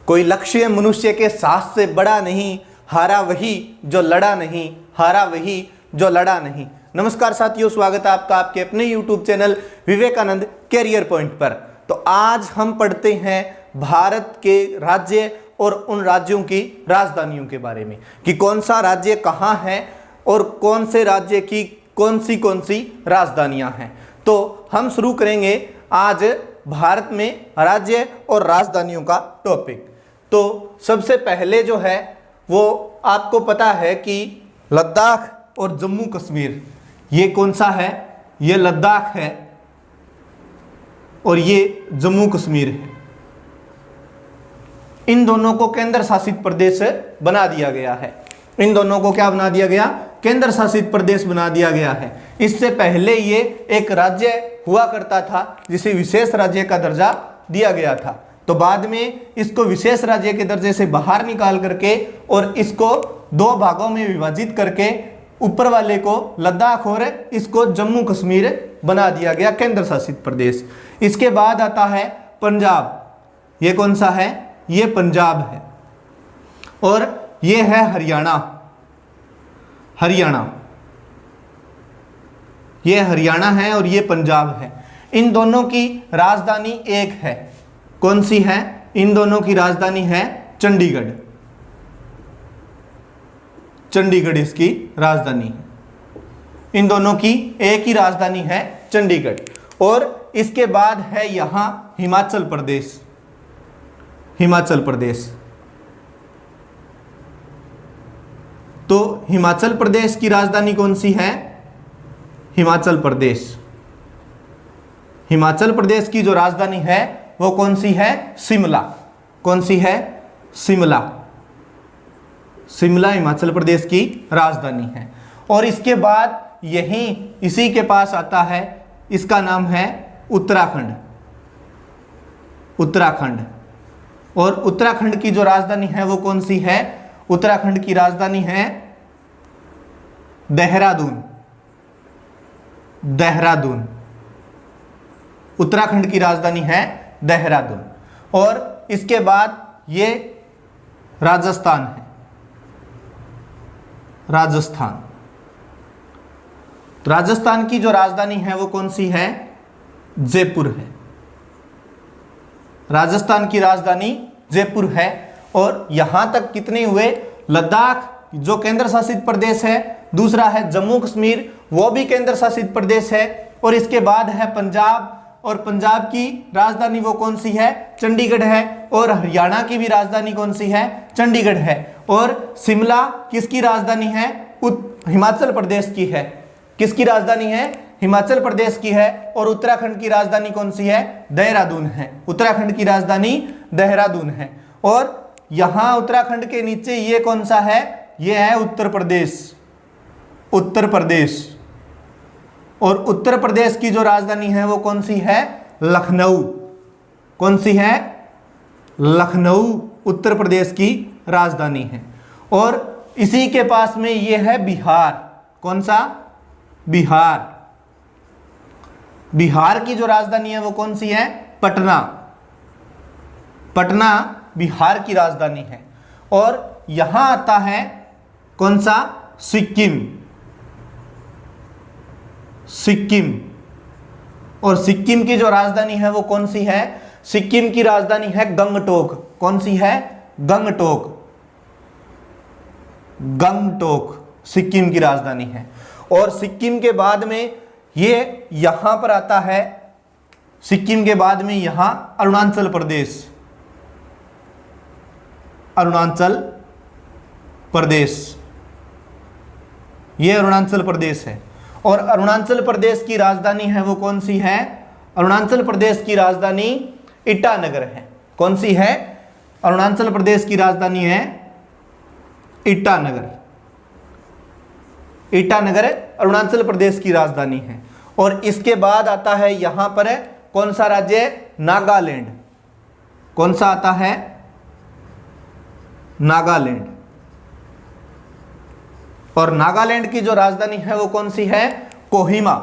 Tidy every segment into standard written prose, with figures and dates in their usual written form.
कोई लक्ष्य मनुष्य के साहस से बड़ा नहीं, हारा वही जो लड़ा नहीं, हारा वही जो लड़ा नहीं। नमस्कार साथियों, स्वागत है आपका आपके अपने YouTube channel Vivekananda career point पर। तो आज हम पढ़ते हैं भारत के राज्य और उन राज्यों की राजधानियों के बारे में कि कौन सा राज्य कहाँ है और कौन से राज्य की कौन सी राजधानियां हैं। तो हम शुरू करेंगे आज भारत में राज्य और राजधानियों का टॉपिक। तो सबसे पहले जो है वो आपको पता है कि लद्दाख और जम्मू कश्मीर, ये कौन सा है? ये लद्दाख है और ये जम्मू कश्मीर है। इन दोनों को केंद्र शासित प्रदेश बना दिया गया है। इन दोनों को क्या बना दिया गया? केंद्र शासित प्रदेश बना दिया गया है। इससे पहले ये एक राज्य हुआ करता था जिसे विशेष राज्य का दर्जा दिया गया था। तो बाद में इसको विशेष राज्य के दर्जे से बाहर निकाल करके और इसको दो भागों में विभाजित करके ऊपर वाले को लद्दाख और इसको जम्मू कश्मीर बना दिया गया, केंद्र शासित प्रदेश। इसके बाद आता है पंजाब। ये कौन सा है? ये पंजाब है और ये है हरियाणा। ये हरियाणा है और ये पंजाब है। इन दोनों की राजधानी एक है। कौन सी है? इन दोनों की राजधानी है चंडीगढ़। चंडीगढ़ इसकी राजधानी है। इन दोनों की एक ही राजधानी है, चंडीगढ़। और इसके बाद है यहां हिमाचल प्रदेश। हिमाचल प्रदेश, तो हिमाचल प्रदेश की राजधानी कौन सी है? हिमाचल प्रदेश। हिमाचल प्रदेश की जो राजधानी है वो कौन सी है? शिमला। कौन सी है? शिमला। शिमला हिमाचल प्रदेश की राजधानी है। और इसके बाद यहीं इसी के पास आता है, इसका नाम है उत्तराखंड। उत्तराखंड। और उत्तराखंड की जो राजधानी है वो कौन सी है? उत्तराखंड की राजधानी है देहरादून। देहरादून। उत्तराखंड की राजधानी है देहरादून। और इसके बाद ये राजस्थान है। राजस्थान। तो राजस्थान की जो राजधानी है वो कौन सी है? जयपुर है। राजस्थान की राजधानी जयपुर है। और यहां तक कितने हुए? लद्दाख जो केंद्र शासित प्रदेश है, दूसरा है जम्मू कश्मीर, वो भी केंद्र शासित प्रदेश है। और इसके बाद है पंजाब, और पंजाब की राजधानी वो कौन सी है? चंडीगढ़ है। और हरियाणा की भी राजधानी कौन सी है? चंडीगढ़ है। और शिमला किसकी राजधानी है? हिमाचल प्रदेश की है। किसकी राजधानी है? हिमाचल प्रदेश की है। और उत्तराखंड की राजधानी कौन सी है? देहरादून है। उत्तराखंड की राजधानी देहरादून है। और यहां उत्तराखंड के नीचे ये कौन सा है? ये है उत्तर प्रदेश। उत्तर प्रदेश। और उत्तर प्रदेश की जो राजधानी है वो कौन सी है? लखनऊ। कौन सी है? लखनऊ उत्तर प्रदेश की राजधानी है। और इसी के पास में ये है बिहार। कौन सा? बिहार। बिहार की जो राजधानी है वो कौन सी है? पटना। पटना बिहार की राजधानी है। और यहां आता है कौन सा? सिक्किम। सिक्किम। और सिक्किम की जो राजधानी है वो कौन सी है? सिक्किम की राजधानी है गंगटोक। कौन सी है? गंगटोक। गंगटोक सिक्किम की राजधानी है। और सिक्किम के बाद में ये यहां पर आता है, सिक्किम के बाद में यहां अरुणाचल प्रदेश। अरुणाचल प्रदेश, ये अरुणाचल प्रदेश है। और अरुणाचल प्रदेश की राजधानी है वो कौन सी है? अरुणाचल प्रदेश की राजधानी ईटानगर है। कौन सी है? अरुणाचल प्रदेश की राजधानी है ईटानगर। ईटानगर अरुणाचल प्रदेश की राजधानी है। और इसके बाद आता है यहां पर कौन सा राज्य? नागालैंड। कौन सा आता है? नागालैंड। और नागालैंड की जो राजधानी है वो कौन सी है? कोहिमा।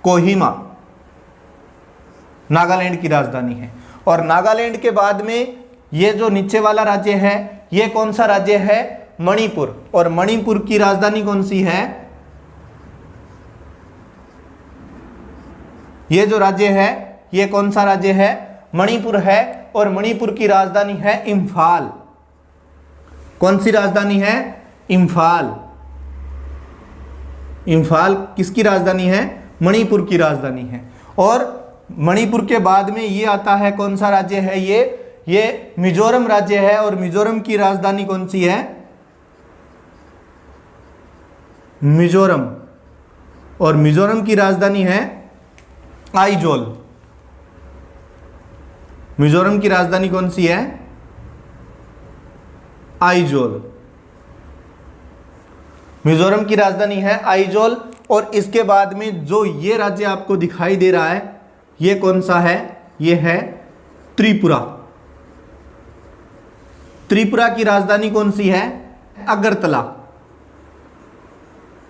कोहिमा नागालैंड की राजधानी है। और नागालैंड के बाद में ये जो नीचे वाला राज्य है ये कौन सा राज्य है? मणिपुर। और मणिपुर की राजधानी कौन सी है? ये जो राज्य है ये कौन सा राज्य है? मणिपुर है। और मणिपुर की राजधानी है इम्फाल। कौन सी राजधानी है? इम्फाल। इम्फाल किसकी राजधानी है? मणिपुर की राजधानी है। और मणिपुर के बाद में ये आता है कौन सा राज्य है? ये मिजोरम राज्य है। और मिजोरम की राजधानी कौन सी है? मिजोरम। और मिजोरम की राजधानी है आइजोल। मिजोरम की राजधानी कौन सी है? आइजोल। मिजोरम की राजधानी है आइजोल। और इसके बाद में जो ये राज्य आपको दिखाई दे रहा है ये कौन सा है? ये है त्रिपुरा। त्रिपुरा की राजधानी कौन सी है? अगरतला।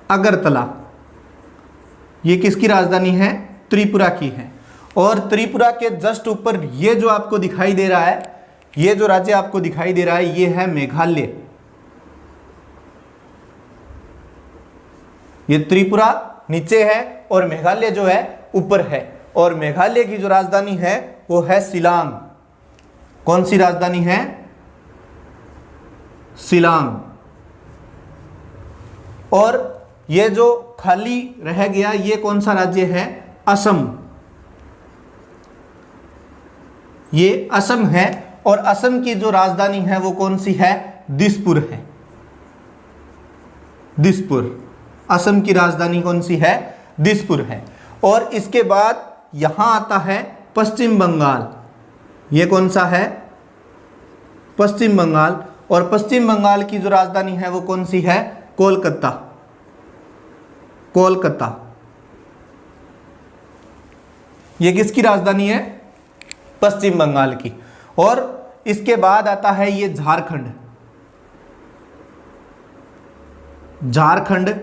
अगरतला ये किसकी राजधानी है? त्रिपुरा की है। और त्रिपुरा के जस्ट ऊपर ये जो आपको दिखाई दे रहा है, ये जो राज्य आपको दिखाई दे रहा है ये है मेघालय। ये त्रिपुरा नीचे है और मेघालय जो है ऊपर है। और मेघालय की जो राजधानी है वो है शिलांग। कौन सी राजधानी है? शिलांग। और ये जो खाली रह गया ये कौन सा राज्य है? असम। ये असम है। और असम की जो राजधानी है वो कौन सी है? दिसपुर है। दिसपुर। असम की राजधानी कौन सी है? दिसपुर है। और इसके बाद यहां आता है पश्चिम बंगाल। ये कौन सा है? पश्चिम बंगाल। और पश्चिम बंगाल की जो राजधानी है वो कौन सी है? कोलकाता। कोलकाता ये किसकी राजधानी है? पश्चिम बंगाल की। और इसके बाद आता है ये झारखंड। झारखंड।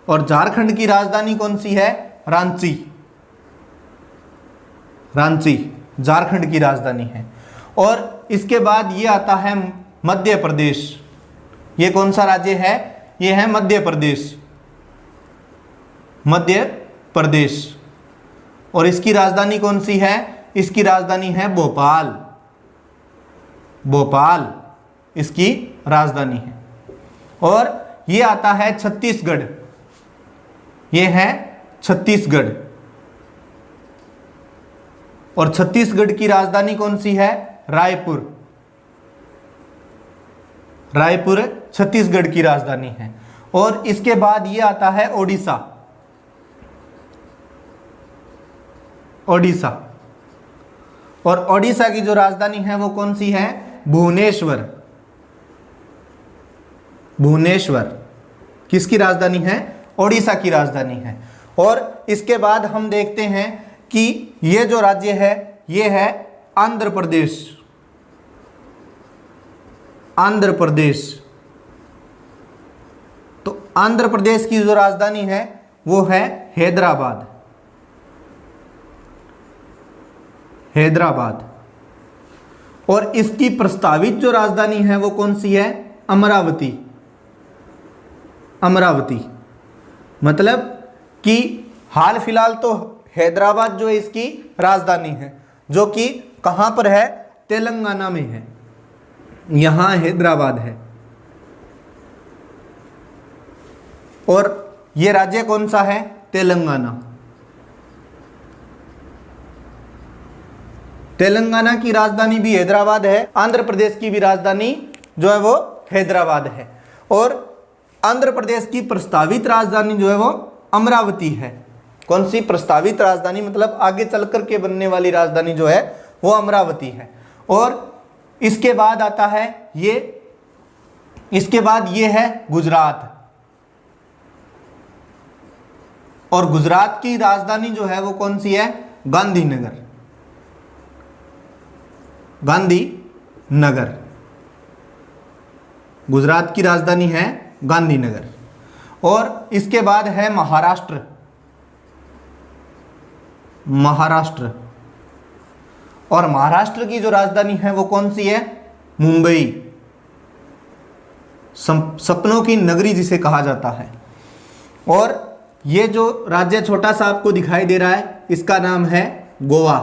और झारखंड की राजधानी कौन सी है? रांची। रांची झारखंड की राजधानी है। और इसके बाद ये आता है मध्य प्रदेश। ये कौन सा राज्य है? ये है मध्य प्रदेश। मध्य प्रदेश। और इसकी राजधानी कौन सी है? इसकी राजधानी है भोपाल। भोपाल इसकी राजधानी है। और ये आता है छत्तीसगढ़। ये है छत्तीसगढ़। और छत्तीसगढ़ की राजधानी कौन सी है? रायपुर। रायपुर छत्तीसगढ़ की राजधानी है। और इसके बाद ये आता है ओडिशा। ओडिशा। और ओडिशा की जो राजधानी है वो कौन सी है? भुवनेश्वर। भुवनेश्वर किसकी राजधानी है? ओडिशा की राजधानी है। और इसके बाद हम देखते हैं कि ये जो राज्य है ये है आंध्र प्रदेश। आंध्र प्रदेश। तो आंध्र प्रदेश की जो राजधानी है वो है हैदराबाद। हैदराबाद। और इसकी प्रस्तावित जो राजधानी है वो कौन सी है? अमरावती। अमरावती मतलब कि हाल फिलहाल तो हैदराबाद जो है इसकी राजधानी है, जो कि कहां पर है? तेलंगाना में है। यहां हैदराबाद है। और ये राज्य कौन सा है? तेलंगाना। तेलंगाना की राजधानी भी हैदराबाद है। आंध्र प्रदेश की भी राजधानी जो है वो हैदराबाद है। और आंध्र प्रदेश की प्रस्तावित राजधानी जो है वो अमरावती है। कौन सी प्रस्तावित राजधानी? मतलब आगे चल कर के बनने वाली राजधानी जो है वो अमरावती है। और इसके बाद आता है इसके बाद ये है गुजरात। और गुजरात की राजधानी जो है वो कौन सी है? गांधीनगर। गांधीनगर गुजरात की राजधानी है गांधीनगर। और इसके बाद है महाराष्ट्र। महाराष्ट्र। और महाराष्ट्र की जो राजधानी है वो कौन सी है? मुंबई, सपनों की नगरी जिसे कहा जाता है। और ये जो राज्य छोटा सा आपको दिखाई दे रहा है इसका नाम है गोवा,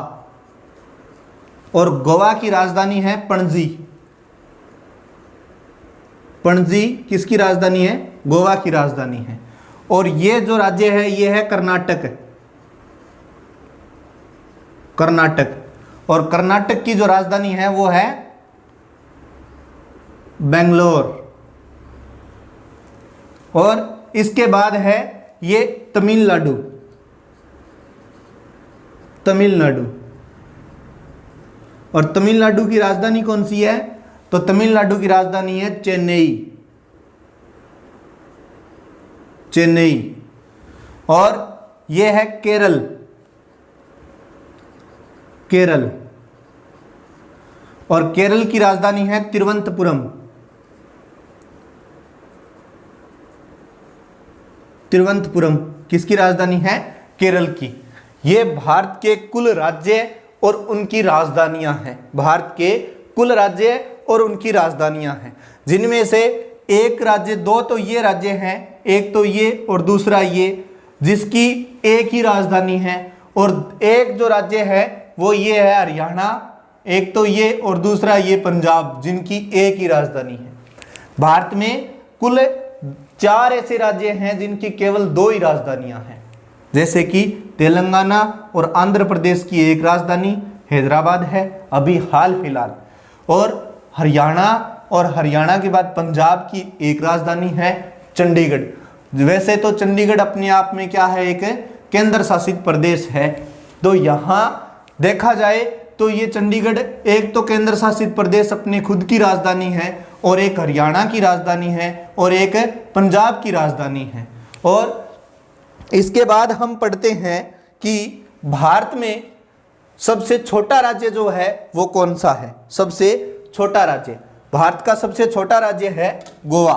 और गोवा की राजधानी है पणजी। पणजी किसकी राजधानी है? गोवा की राजधानी है। और ये जो राज्य है ये है कर्नाटक। कर्नाटक, और कर्नाटक की जो राजधानी है वो है बेंगलोर। और इसके बाद है ये तमिलनाडु। तमिलनाडु, और तमिलनाडु की राजधानी कौन सी है? तो तमिलनाडु की राजधानी है चेन्नई। चेन्नई। और यह है केरल। केरल, और केरल की राजधानी है तिरुवनंतपुरम। तिरुवनंतपुरम किसकी राजधानी है? केरल की। ये भारत के कुल राज्य और उनकी राजधानियां हैं। भारत के कुल राज्य और उनकी राजधानियां हैं, जिनमें से एक राज्य, दो तो ये राज्य हैं, एक तो ये और दूसरा ये, जिसकी एक ही राजधानी है। और एक जो राज्य है वो ये है हरियाणा, एक तो ये और दूसरा ये पंजाब, जिनकी एक ही राजधानी है। भारत में कुल 4 ऐसे राज्य हैं जिनकी केवल 2 ही राजधानियां हैं, जैसे कि तेलंगाना और आंध्र प्रदेश की एक राजधानी हैदराबाद है अभी हाल फिलहाल, और हरियाणा और हरियाणा के बाद पंजाब की एक राजधानी है चंडीगढ़। वैसे तो चंडीगढ़ अपने आप में क्या है? एक केंद्र शासित प्रदेश है। तो यहाँ देखा जाए तो ये चंडीगढ़ एक तो केंद्र शासित प्रदेश अपने खुद की राजधानी है, और एक हरियाणा की राजधानी है, और एक पंजाब की राजधानी है। और इसके बाद हम पढ़ते हैं कि भारत में सबसे छोटा राज्य जो है वो कौन सा है? सबसे छोटा राज्य, भारत का सबसे छोटा राज्य है गोवा।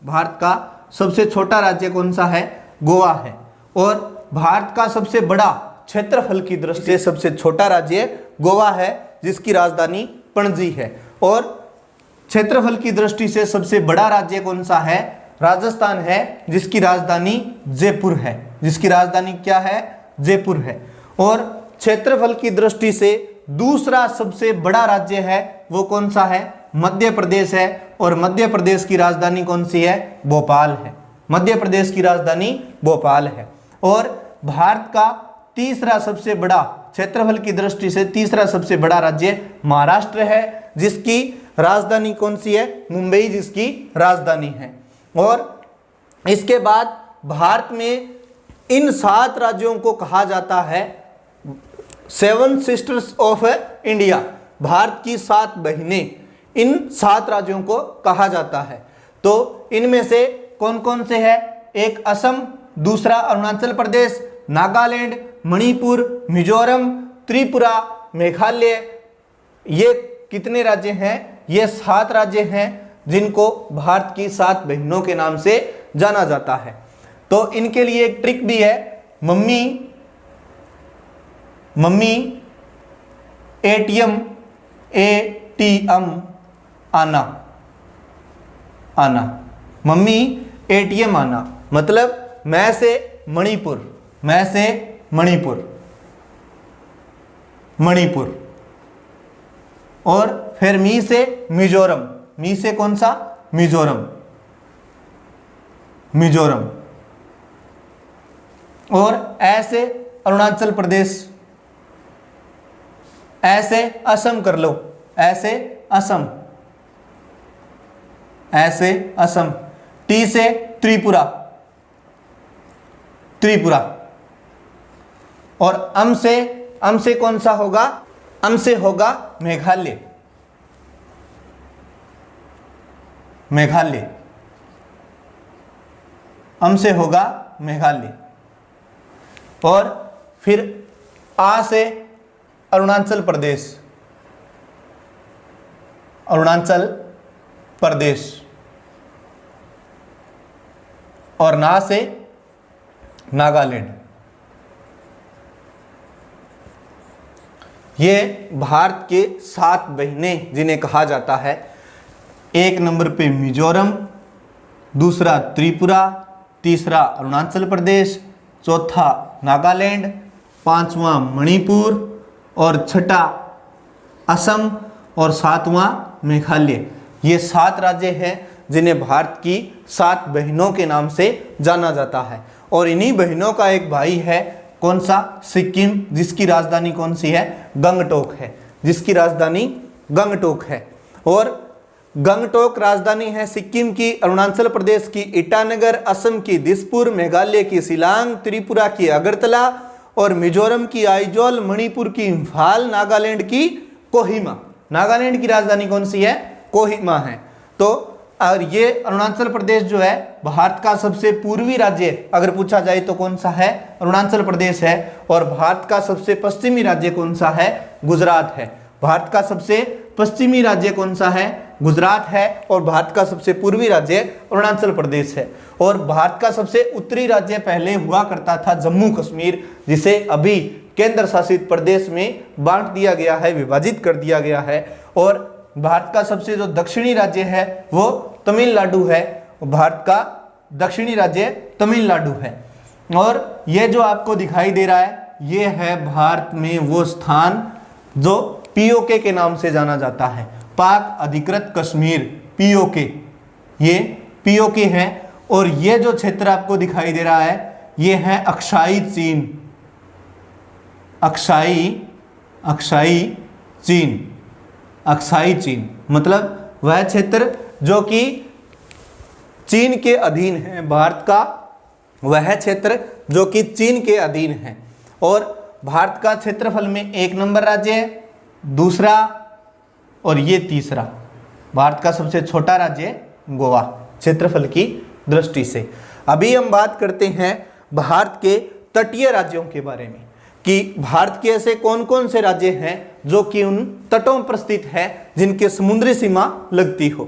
भारत का सबसे छोटा राज्य कौन सा है? गोवा है। और भारत का सबसे बड़ा क्षेत्रफल की दृष्टि से सबसे छोटा राज्य गोवा है, जिसकी राजधानी पणजी है। और क्षेत्रफल की दृष्टि से सबसे बड़ा राज्य कौन सा है? राजस्थान है, जिसकी राजधानी जयपुर है। जिसकी राजधानी क्या है? जयपुर है। और क्षेत्रफल की दृष्टि से दूसरा सबसे बड़ा राज्य है वो कौन सा है? मध्य प्रदेश है। और मध्य प्रदेश की राजधानी कौन सी है? भोपाल है। मध्य प्रदेश की राजधानी भोपाल है। और भारत का तीसरा सबसे बड़ा, क्षेत्रफल की दृष्टि से तीसरा सबसे बड़ा राज्य महाराष्ट्र है, जिसकी राजधानी कौन सी है? मुंबई, जिसकी राजधानी है। और इसके बाद भारत में इन 7 राज्यों को कहा जाता है 7 सिस्टर्स ऑफ इंडिया। भारत की 7 बहनें, इन 7 राज्यों को कहा जाता है। तो इनमें से कौन कौन से है? एक असम, दूसरा अरुणाचल प्रदेश, नागालैंड, मणिपुर, मिजोरम, त्रिपुरा, मेघालय। ये कितने राज्य हैं? ये 7 राज्य हैं जिनको भारत की 7 बहनों के नाम से जाना जाता है। तो इनके लिए एक ट्रिक भी है, मम्मी एटीएम आना, मम्मी एटीएम आना, मतलब मैं से मणिपुर, मैं से मणिपुर। और फिर मी से मिजोरम, मी से कौन सा? मिजोरम। और ऐसे अरुणाचल प्रदेश, ऐसे असम कर लो, ऐसे असम, टी से त्रिपुरा, और अम से कौन सा होगा? अम से होगा मेघालय, अम से होगा मेघालय। और फिर आ से अरुणाचल प्रदेश, और ना से नागालैंड। ये भारत के 7 बहनें जिन्हें कहा जाता है। 1 नंबर पे मिजोरम, दूसरा त्रिपुरा, तीसरा अरुणाचल प्रदेश, चौथा नागालैंड, 5वां मणिपुर और छठा असम और 7वां मेघालय। ये 7 राज्य हैं जिन्हें भारत की 7 बहनों के नाम से जाना जाता है। और इन्हीं बहनों का एक भाई है, कौन सा? सिक्किम, जिसकी राजधानी कौन सी है? गंगटोक है, जिसकी राजधानी गंगटोक है। और गंगटोक राजधानी है सिक्किम की, अरुणाचल प्रदेश की ईटानगर, असम की दिसपुर, मेघालय की शिलांग, त्रिपुरा की अगरतला और मिजोरम की आइजोल, मणिपुर की इम्फाल, नागालैंड की कोहिमा। नागालैंड की राजधानी कौन सी है? कोहिमा है। तो और ये अरुणाचल प्रदेश जो है भारत का सबसे पूर्वी राज्य अगर पूछा जाए तो कौन सा है? अरुणाचल प्रदेश है। और भारत का सबसे पश्चिमी राज्य कौन सा है? गुजरात है। भारत का सबसे पश्चिमी राज्य कौन सा है? गुजरात है। और भारत का सबसे पूर्वी राज्य अरुणाचल प्रदेश है। और भारत का सबसे उत्तरी राज्य पहले हुआ करता था जम्मू कश्मीर, जिसे अभी केंद्र शासित प्रदेश में बांट दिया गया है, विभाजित कर दिया गया है। और भारत का सबसे जो दक्षिणी राज्य है वो तमिलनाडु है। भारत का दक्षिणी राज्य तमिलनाडु है। और ये जो आपको दिखाई दे रहा है ये है भारत में वो स्थान जो पीओके के नाम से जाना जाता है, पाक अधिकृत कश्मीर, पीओके। ये पीओके है। और ये जो क्षेत्र आपको दिखाई दे रहा है ये है अक्साई चीन, अक्साई चीन मतलब वह क्षेत्र जो कि चीन के अधीन है। भारत का वह क्षेत्र जो कि चीन के अधीन है। और भारत का क्षेत्रफल में 1 नंबर राज्य है, दूसरा और ये तीसरा। भारत का सबसे छोटा राज्य गोवा क्षेत्रफल की दृष्टि से। अभी हम बात करते हैं भारत के तटीय राज्यों के बारे में कि भारत के ऐसे कौन कौन से राज्य हैं जो कि उन तटों पर स्थित है, जिनके समुद्री सीमा लगती हो।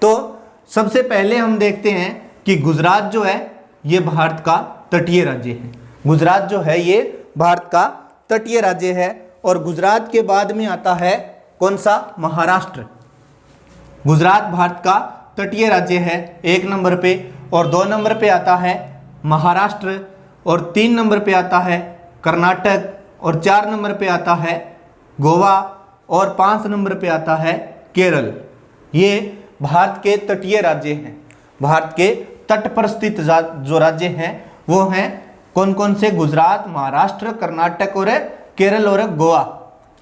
तो सबसे पहले हम देखते हैं कि गुजरात जो है ये भारत का तटीय राज्य है। गुजरात जो है ये भारत का तटीय राज्य है। और गुजरात के बाद में आता है कौन सा? महाराष्ट्र। गुजरात भारत का तटीय राज्य है 1 नंबर पे। और 2 नंबर पे आता है महाराष्ट्र। और 3 नंबर पे आता है कर्नाटक। और 4 नंबर पे आता है गोवा। और 5 नंबर पे आता है केरल। ये भारत के तटीय राज्य हैं। भारत के तट पर स्थित जो राज्य हैं वो हैं कौन कौन से? गुजरात, महाराष्ट्र, कर्नाटक और केरल और गोवा।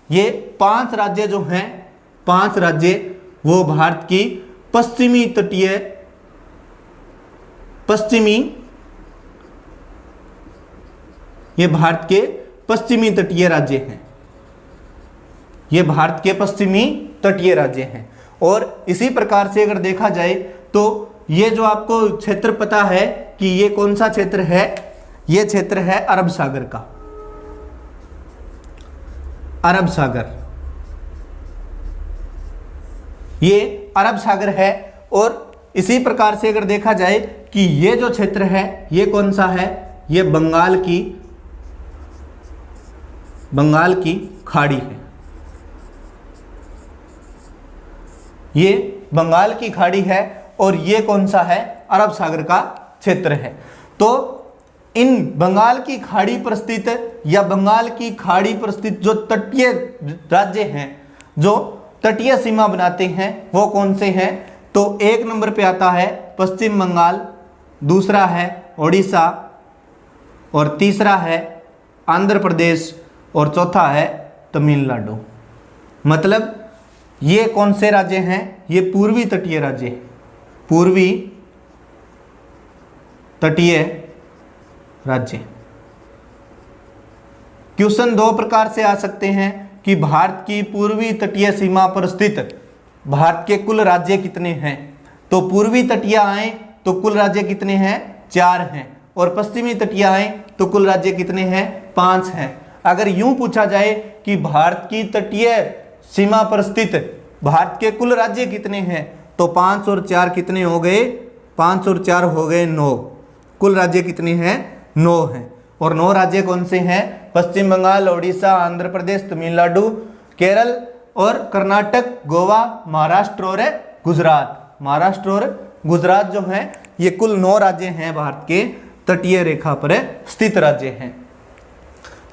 ये 5 राज्य जो हैं, 5 राज्य वो भारत की ये भारत के पश्चिमी तटीय राज्य हैं। ये भारत के पश्चिमी तटीय राज्य हैं। और इसी प्रकार से अगर देखा जाए तो ये जो आपको क्षेत्र पता है कि ये कौन सा क्षेत्र है? ये क्षेत्र है अरब सागर का। अरब सागर, ये अरब सागर है। और इसी प्रकार से अगर देखा जाए कि ये जो क्षेत्र है ये कौन सा है? ये बंगाल की खाड़ी है। ये बंगाल की खाड़ी है। और ये कौन सा है? अरब सागर का क्षेत्र है। तो इन बंगाल की खाड़ी पर स्थित या बंगाल की खाड़ी पर स्थित जो तटीय राज्य हैं, जो तटीय सीमा बनाते हैं, वो कौन से हैं? तो 1 नंबर पे आता है पश्चिम बंगाल, दूसरा है ओडिशा और तीसरा है आंध्र प्रदेश और चौथा है तमिलनाडु। मतलब ये कौन से राज्य हैं? ये पूर्वी तटीय राज्य, पूर्वी तटीय राज्य। क्वेश्चन 2 प्रकार से आ सकते हैं कि भारत की पूर्वी तटीय सीमा पर स्थित भारत के कुल राज्य कितने हैं? तो पूर्वी तटीय आए तो कुल राज्य कितने हैं? 4 हैं। और पश्चिमी तटीय आए तो कुल राज्य कितने हैं? 5 हैं। अगर यूं पूछा जाए कि भारत की तटीय सीमा पर स्थित भारत के कुल राज्य कितने हैं, तो 5 और 4 कितने हो गए? 5 और 4 हो गए 9। कुल राज्य कितने हैं? 9 हैं। और 9 राज्य कौन से हैं? पश्चिम बंगाल, उड़ीसा, आंध्र प्रदेश, तमिलनाडु, केरल और कर्नाटक, गोवा, महाराष्ट्र और गुजरात। महाराष्ट्र और गुजरात जो हैं ये कुल 9 राज्य हैं, भारत के तटीय रेखा पर स्थित राज्य हैं।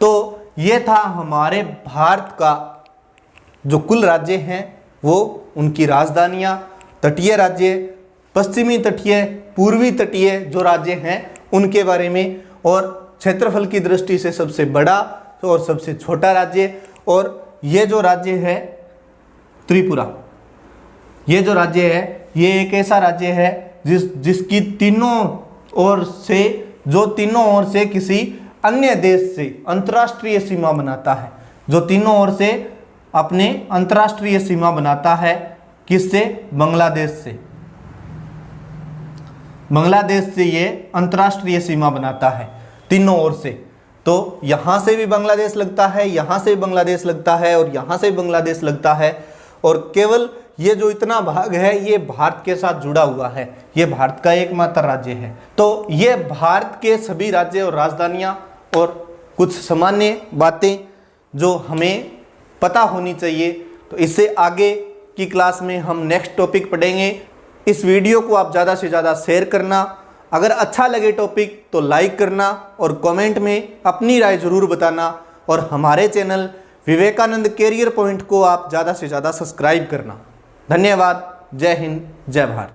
तो ये था हमारे भारत का जो कुल राज्य हैं वो उनकी राजधानियां, तटीय राज्य, पश्चिमी तटीय, पूर्वी तटीय जो राज्य हैं उनके बारे में, और क्षेत्रफल की दृष्टि से सबसे बड़ा और सबसे छोटा राज्य। और ये जो राज्य है त्रिपुरा, ये जो राज्य है ये एक ऐसा राज्य है जिसकी तीनों ओर से किसी अन्य देश से अंतर्राष्ट्रीय सीमा बनाता है, जो तीनों ओर से अपने अंतर्राष्ट्रीय सीमा बनाता है। किससे? बांग्लादेश से। बांग्लादेश से ये अंतर्राष्ट्रीय सीमा बनाता है तीनों ओर से। तो यहां से भी बांग्लादेश लगता है, यहां से भी बांग्लादेश लगता है और यहां से भी बांग्लादेश लगता है। और केवल ये जो इतना भाग है ये भारत के साथ जुड़ा हुआ है, ये भारत का एकमात्र राज्य है। तो ये भारत के सभी राज्य और राजधानियां और कुछ सामान्य बातें जो हमें पता होनी चाहिए। तो इससे आगे की क्लास में हम नेक्स्ट टॉपिक पढ़ेंगे। इस वीडियो को आप ज़्यादा से ज़्यादा शेयर करना, अगर अच्छा लगे टॉपिक तो लाइक करना और कमेंट में अपनी राय ज़रूर बताना, और हमारे चैनल विवेकानंद कैरियर पॉइंट को आप ज़्यादा से ज़्यादा सब्सक्राइब करना। धन्यवाद। जय हिंद, जय भारत।